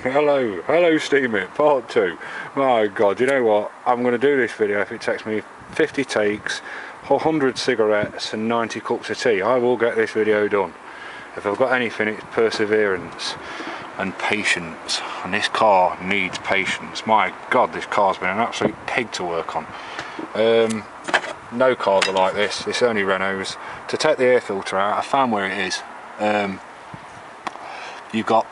Hello Steam It, part 2. My god, you know what, I'm going to do this video if it takes me 50 takes, 100 cigarettes and 90 cups of tea. I will get this video done. If I've got anything, it's perseverance and patience, and this car needs patience. My god, this car's been an absolute pig to work on. No cars are like this, it's only Renaults. To take the air filter out, I found where it is. You've got,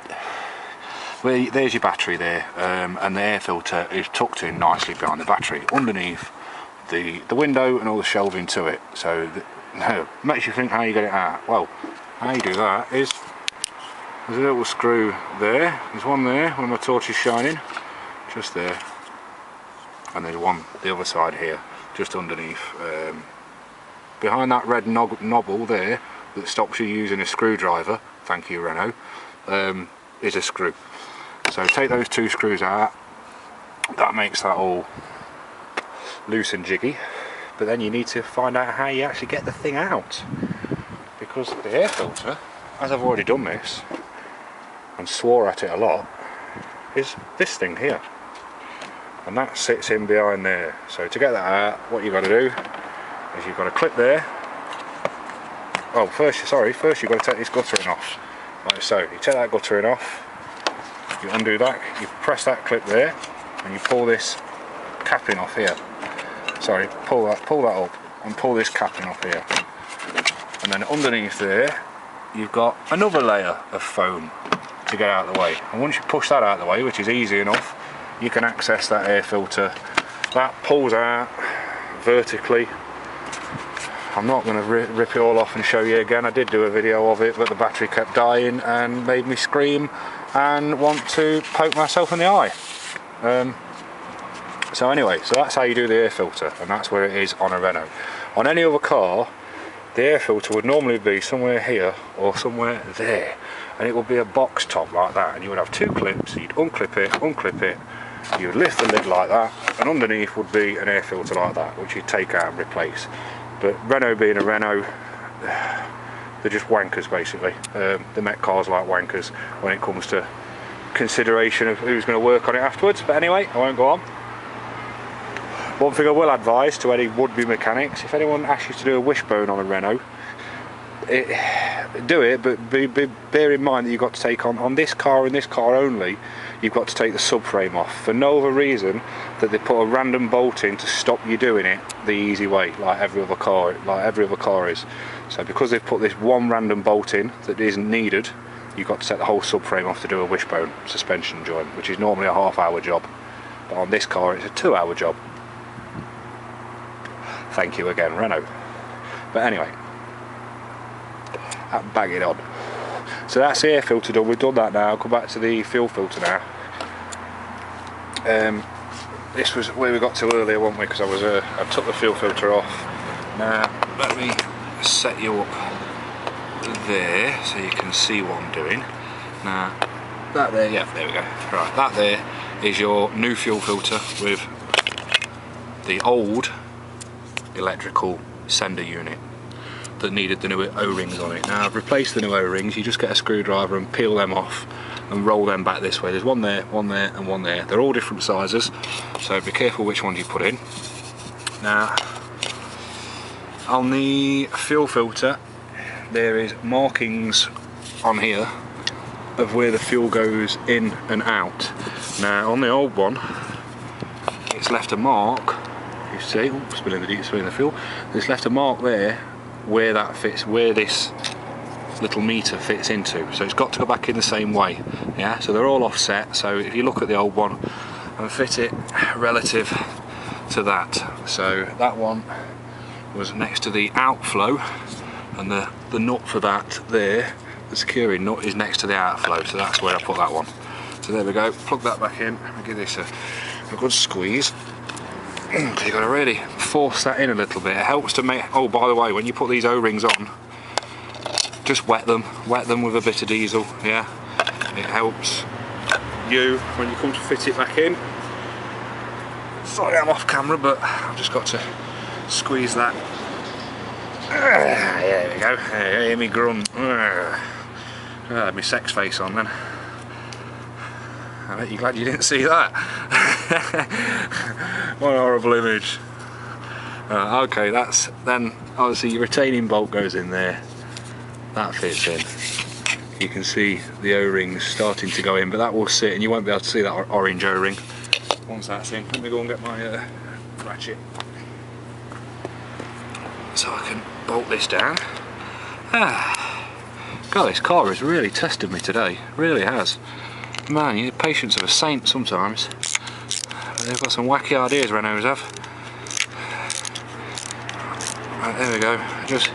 well, there's your battery there, and the air filter is tucked in nicely behind the battery, underneath the window and all the shelving to it. So makes you think how you get it out. Well, how you do that is, there's a little screw there, there's one there where my torch is shining, just there, and there's one the other side here, just underneath. Behind that red knobble there that stops you using a screwdriver, thank you Renault, is a screw. So take those two screws out, that makes that all loose and jiggy, but then you need to find out how you actually get the thing out, because the air filter, as I've already done this and swore at it a lot, is this thing here, and that sits in behind there. So to get that out, what you've got to do is you've got a clip there. Oh, first you've got to take this guttering off, like so. You take that guttering off, you undo that, you press that clip there, and you pull this capping off here. Sorry, pull that up and pull this capping off here. And then underneath there, you've got another layer of foam to get out of the way. And once you push that out of the way, which is easy enough, you can access that air filter. That pulls out vertically. I'm not going to rip it all off and show you again. I did do a video of it, but the battery kept dying and made me scream and want to poke myself in the eye. So anyway, so that's how you do the air filter, and that's where it is on a Renault. On any other car, the air filter would normally be somewhere here or somewhere there, and it would be a box top like that, and you would have two clips. You'd unclip it, you would lift the lid like that, and underneath would be an air filter like that, which you'd take out and replace. But Renault being a Renault, they're just wankers basically. They make cars like wankers when it comes to consideration of who's going to work on it afterwards. But anyway, I won't go on. One thing I will advise to any would-be mechanics: if anyone asks you to do a wishbone on a Renault, do it, but bear in mind that you've got to take on this car and this car only, you've got to take the subframe off, for no other reason that they put a random bolt in to stop you doing it the easy way, like every other car is. So because they've put this one random bolt in that isn't needed, you've got to take the whole subframe off to do a wishbone suspension joint, which is normally a half-hour job, but on this car it's a 2-hour job. Thank you again Renault. But anyway, bang it on. So that's the air filter done. We've done that now. I'll come back to the fuel filter now. This was where we got to earlier, weren't we? Because I took the fuel filter off. Now let me set you up there so you can see what I'm doing. Now that there, yeah, there we go. Right, that there is your new fuel filter with the old electrical sender unit that needed the new O-rings on it. Now I've replaced the new O-rings. You just get a screwdriver and peel them off and roll them back this way. There's one there, one there and one there. They're all different sizes, so be careful which ones you put in. Now on the fuel filter there is markings on here of where the fuel goes in and out. Now on the old one it's left a mark, you see, spilling the fuel, it's left a mark there where that fits, where this little meter fits into, so it's got to go back in the same way. Yeah, so they're all offset, so if you look at the old one and fit it relative to that, so that one was next to the outflow, and the nut for that there, the securing nut, is next to the outflow, so that's where I put that one. So there we go, plug that back in and give this a good squeeze. Because you've got to really force that in a little bit. It helps to make, oh by the way, when you put these O-rings on, just wet them with a bit of diesel. Yeah, it helps you when you come to fit it back in. Sorry I'm off camera, but I've just got to squeeze that. There we go, hear me grunt. I had my sex face on then. I bet you're glad you didn't see that. What a horrible image. Okay, that's then obviously your retaining bolt goes in there. That fits in. You can see the O-rings starting to go in, but that will sit and you won't be able to see that orange O-ring once that's in. Let me go and get my ratchet so I can bolt this down. God, this car has really tested me today, really has. Man, you need the patience of a saint sometimes. They've got some wacky ideas, Renaults have. Right, there we go, just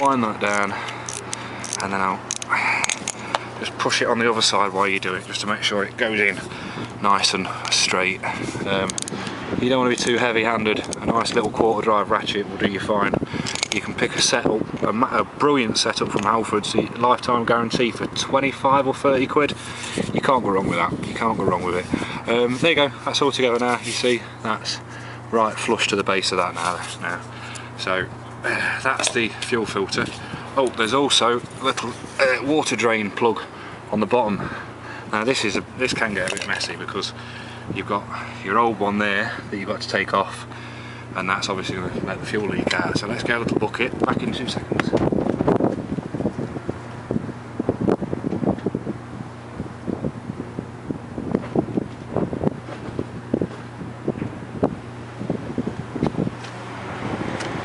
wind that down and then I'll just push it on the other side while you do it, just to make sure it goes in nice and straight. You don't want to be too heavy-handed. A nice little quarter drive ratchet will do you fine. You can pick a setup, a brilliant setup from Halford's, lifetime guarantee for 25 or 30 quid. You can't go wrong with that, you can't go wrong with it. There you go, that's all together now. You see, that's right flush to the base of that now. So that's the fuel filter. Oh, there's also a little water drain plug on the bottom. Now this can get a bit messy because you've got your old one there that you've got to take off, and that's obviously going to let the fuel leak out. So let's get a little bucket, back in 2 seconds.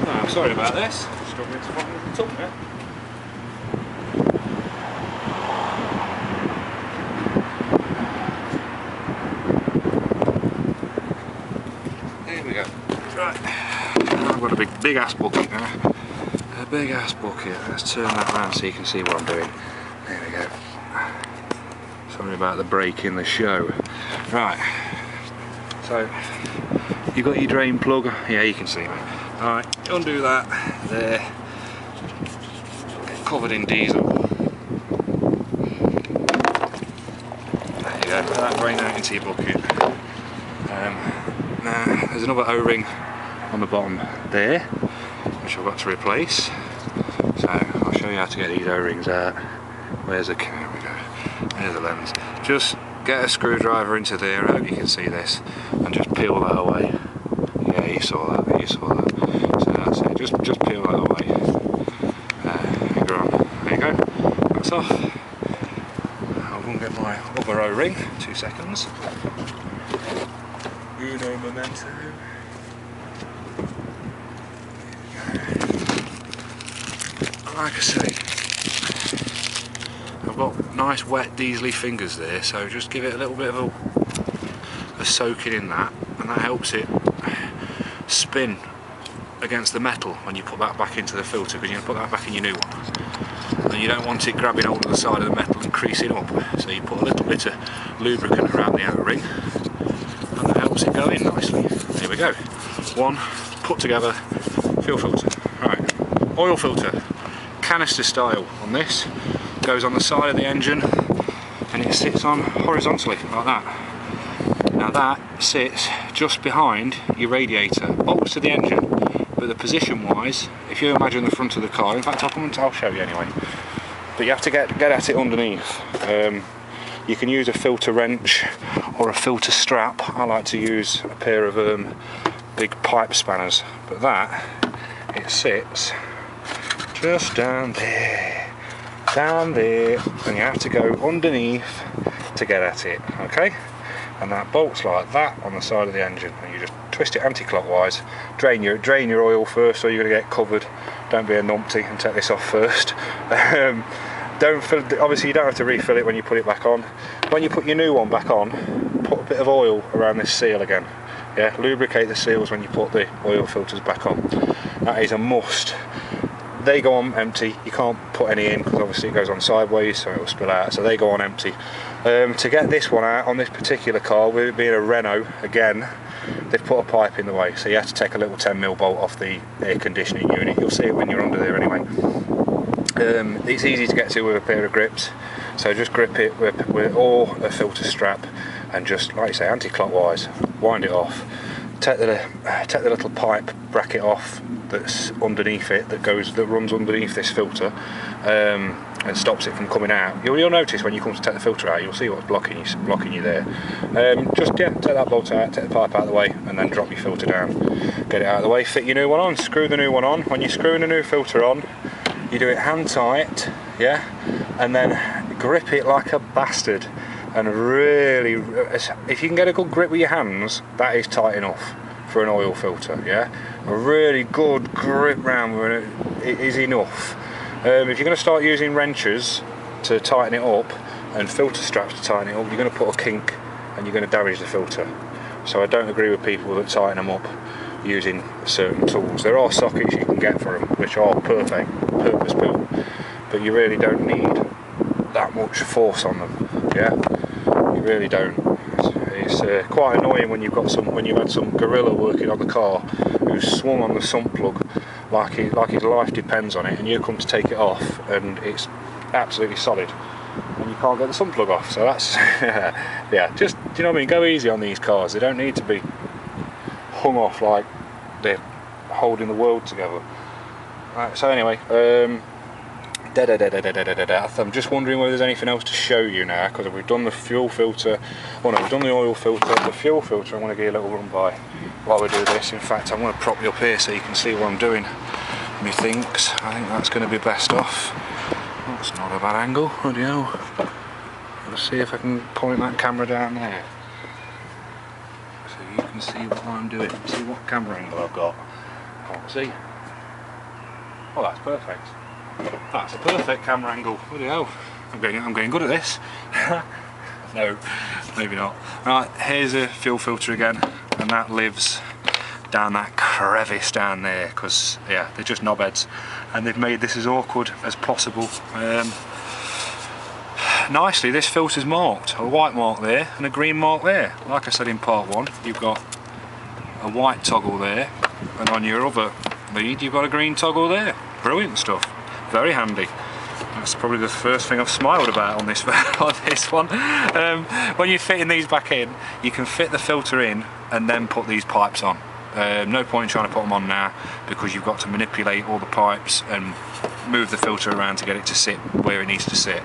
Oh, sorry about this, struggling to find the tub now. Right, I've got a big ass bucket now. A big ass bucket. Let's turn that around so you can see what I'm doing. There we go. Something about the brake in the show. Right. So you've got your drain plug. Yeah, you can see me. Alright, undo that. There. Get covered in diesel. There you go. That drain out into your bucket. Now there's another O-ring on the bottom there, which I've got to replace. So I'll show you how to get these O-rings out. Where's the camera? There we go. There's the lens. Just get a screwdriver into there. I hope you can see this, and just peel that away. Yeah, you saw that. You saw that. So that's it. Just peel that away. Finger on. There you go. That's off. I'll go and get my other O-ring. 2 seconds. Uno momento. Like I say, I've got nice wet diesely fingers there, so just give it a little bit of a soaking in that, and that helps it spin against the metal when you put that back into the filter, because you're going to put that back in your new one. And you don't want it grabbing hold of the side of the metal and creasing up, so you put a little bit of lubricant around the O-ring, and that helps it go in nicely. Here we go. One put together fuel filter. Right, oil filter. Canister style on this, goes on the side of the engine and it sits on horizontally like that. Now that sits just behind your radiator, bolts to the engine, but the position wise, if you imagine the front of the car, in fact I'll show you anyway, but you have to get at it underneath. You can use a filter wrench or a filter strap. I like to use a pair of big pipe spanners, but that, it sits just down there, and you have to go underneath to get at it, okay? And that bolts like that on the side of the engine, and you just twist it anti-clockwise. Drain your oil first, or you're going to get covered. Don't be a numpty and take this off first. Don't fill, obviously you don't have to refill it when you put it back on. When you put your new one back on, put a bit of oil around this seal again. Yeah, lubricate the seals when you put the oil filters back on. That is a must. They go on empty, you can't put any in because obviously it goes on sideways, so it will spill out, so they go on empty. To get this one out on this particular car, with it being a Renault again, they've put a pipe in the way, so you have to take a little 10mm bolt off the air conditioning unit. You'll see it when you're under there anyway. It's easy to get to with a pair of grips, so just grip it with or a filter strap and just, like you say, anti-clockwise, wind it off. Take the little pipe bracket off that's underneath it, that runs underneath this filter, and stops it from coming out. You'll notice when you come to take the filter out, you'll see what's blocking you there. Just take that bolt out, take the pipe out of the way, and then drop your filter down. Get it out of the way, fit your new one on, screw the new one on. When you're screwing the new filter on, you do it hand tight, yeah, and then grip it like a bastard. And really, if you can get a good grip with your hands, that is tight enough for an oil filter, yeah. A really good grip round with it is enough. If you're going to start using wrenches to tighten it up and filter straps to tighten it up, you're going to put a kink and you're going to damage the filter. So I don't agree with people that tighten them up using certain tools. There are sockets you can get for them which are perfect, purpose built, but you really don't need that much force on them. Yeah, you really don't. It's quite annoying when you've had some gorilla working on the car who's swung on the sump plug like his life depends on it, and you come to take it off and it's absolutely solid and you can't get the sump plug off. So that's yeah, just, do you know what I mean, go easy on these cars. They don't need to be hung off like they're holding the world together. Right, so anyway, I'm just wondering whether there's anything else to show you now, because we've done the fuel filter, we've done the oil filter, the fuel filter. I want to give you a little run by while we do this. In fact, I'm going to prop you up here so you can see what I'm doing. Methinks, I think that's going to be best off. That's not a bad angle, bloody hell. Let's see if I can point that camera down there, so you can see what I'm doing, see what camera angle I've got. Can't see. Oh, that's perfect. That's a perfect camera angle. Bloody hell. I'm getting good at this. No, maybe not. Right, here's a fuel filter again, and that lives down that crevice down there, because yeah, they're just knobheads, and they've made this as awkward as possible. Nicely, this filter's marked, a white mark there and a green mark there. Like I said in part one, you've got a white toggle there, and on your other lead you've got a green toggle there. Brilliant stuff. Very handy. That's probably the first thing I've smiled about on this on this one. When you're fitting these back in, you can fit the filter in and then put these pipes on. No point in trying to put them on now, because you've got to manipulate all the pipes and move the filter around to get it to sit where it needs to sit.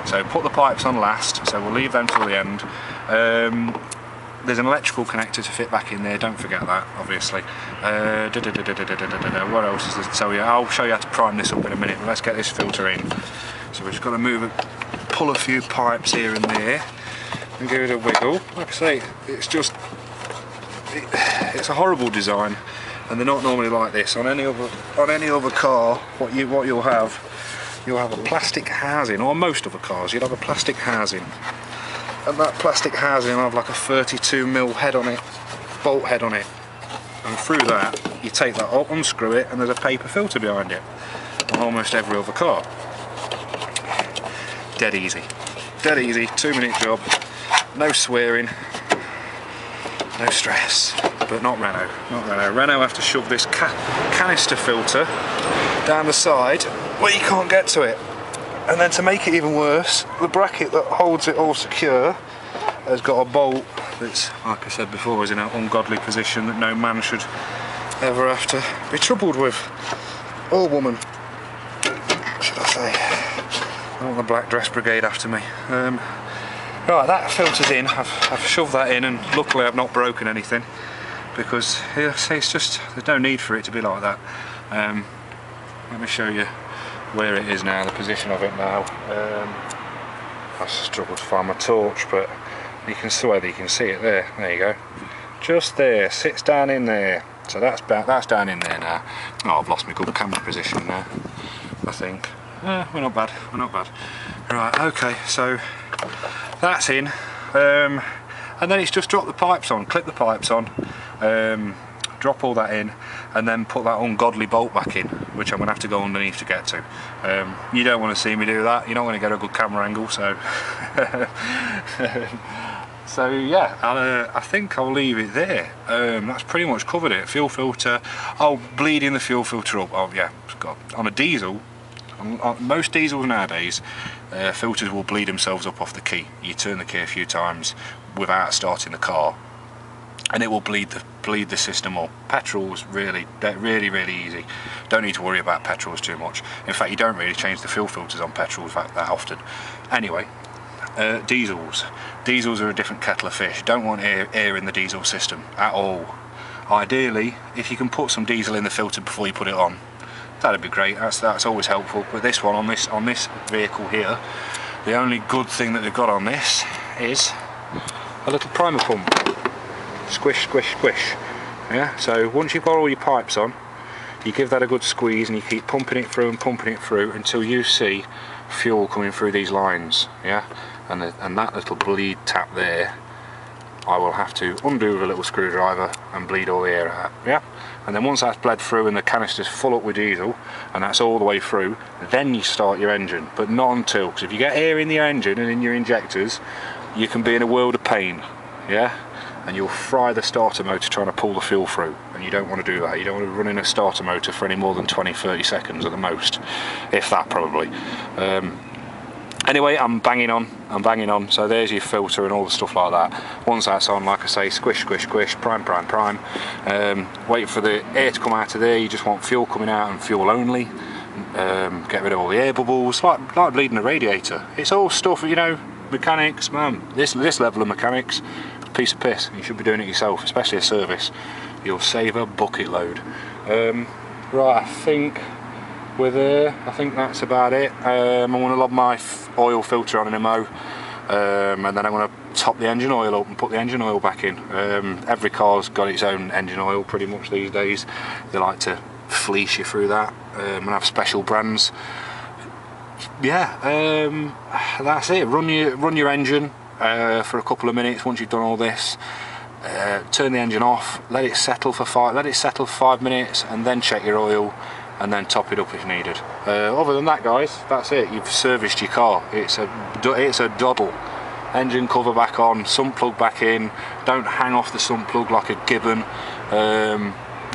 So put the pipes on last, so we'll leave them till the end. There's an electrical connector to fit back in there, don't forget that, obviously. What else is there? So yeah, I'll show you how to prime this up in a minute, but let's get this filter in. So we've just got to pull a few pipes here and there and give it a wiggle. Like I say, it's just, it's a horrible design, and they're not normally like this. On any other car, what you'll have a plastic housing, or most other cars, you'll have a plastic housing. And that plastic housing will have like a 32mm head on it, bolt head on it, and through that you take that up, unscrew it, and there's a paper filter behind it on almost every other car. Dead easy, 2-minute job, no swearing, no stress. But not Renault, Renault have to shove this canister filter down the side where you can't get to it. And then to make it even worse, the bracket that holds it all secure has got a bolt that's, like I said before, is in an ungodly position that no man should ever have to be troubled with. Or woman, should I say. I don't want the black dress brigade after me. Right, that filter's in. I've shoved that in, and luckily I've not broken anything, because it's just, there's no need for it to be like that. Let me show you where it is now, the position of it now. I struggled to find my torch, but you can see it there. There you go. Just there, sits down in there. So that's down in there now. Oh, I've lost my good camera position now, I think. We're not bad. Right, okay, so that's in. And then it's just drop the pipes on, clip the pipes on, drop all that in, and then put that ungodly bolt back in, which I'm going to have to go underneath to get to. You don't want to see me do that, you're not going to get a good camera angle, so so yeah, I think I'll leave it there. That's pretty much covered it. Fuel filter, bleeding the fuel filter up. Oh yeah, God. On a diesel, on most diesels nowadays, filters will bleed themselves up off the key. You turn the key a few times without starting the car, and it will bleed the bleed the system up. Petrol's really easy. Don't need to worry about petrols too much. In fact, you don't really change the fuel filters on petrols that often. Anyway, diesels. Diesels are a different kettle of fish. Don't want air in the diesel system at all. Ideally, if you can put some diesel in the filter before you put it on, that'd be great. That's always helpful. But this one, on this vehicle here, the only good thing that they've got on this is a little primer pump. Squish, squish, squish. Yeah. So once you've got all your pipes on, you give that a good squeeze and you keep pumping it through and pumping it through until you see fuel coming through these lines. Yeah. And that little bleed tap there, I will have to undo with a little screwdriver and bleed all the air out. Yeah. And then once that's bled through and the canister's full up with diesel and that's all the way through, then you start your engine, but not until, because if you get air in the engine and in your injectors, you can be in a world of pain. Yeah. And you'll fry the starter motor trying to pull the fuel through, and you don't want to do that. You don't want to run in a starter motor for any more than 20-30 seconds at the most, if that probably. Anyway, I'm banging on, so there's your filter and all the stuff like that. Once that's on, like I say, squish, squish, squish, prime, prime, prime. Wait for the air to come out of there. You just want fuel coming out and fuel only. Get rid of all the air bubbles, like bleeding a radiator. It's all stuff, you know, mechanics, man. This level of mechanics, piece of piss. You should be doing it yourself, especially a service. You'll save a bucket load. Right, I think we're there. I think that's about it. I'm going to lob my oil filter on in a mo, and then I'm going to top the engine oil up and put the engine oil back in. Every car's got its own engine oil pretty much these days. They like to fleece you through that and have special brands. Yeah, that's it. Run your engine for a couple of minutes. Once you've done all this, turn the engine off, let it settle for 5 minutes, and then check your oil, and then top it up if needed. Other than that, guys, that's it. You've serviced your car. It's a doddle. Engine cover back on, sump plug back in. Don't hang off the sump plug like a gibbon.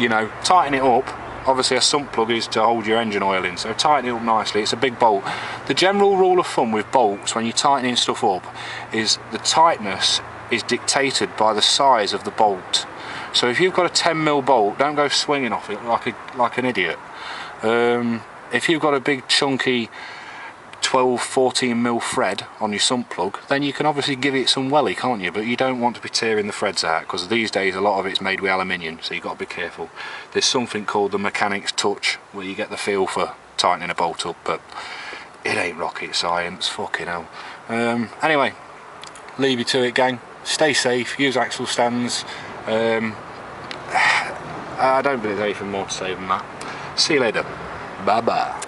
You know, tighten it up. Obviously a sump plug is to hold your engine oil in, so tighten it up nicely. It's a big bolt. The general rule of thumb with bolts when you're tightening stuff up is the tightness is dictated by the size of the bolt. So if you've got a 10mm bolt, don't go swinging off it like an idiot. If you've got a big chunky 12-14mm thread on your sump plug, then you can obviously give it some welly, can't you? But you don't want to be tearing the threads out, because these days a lot of it's made with aluminium, so you've got to be careful. There's something called the mechanic's touch where you get the feel for tightening a bolt up, but it ain't rocket science, fucking hell. Anyway, leave you to it, gang. Stay safe, use axle stands. I don't believe there's anything more to say than that. See you later. Bye bye.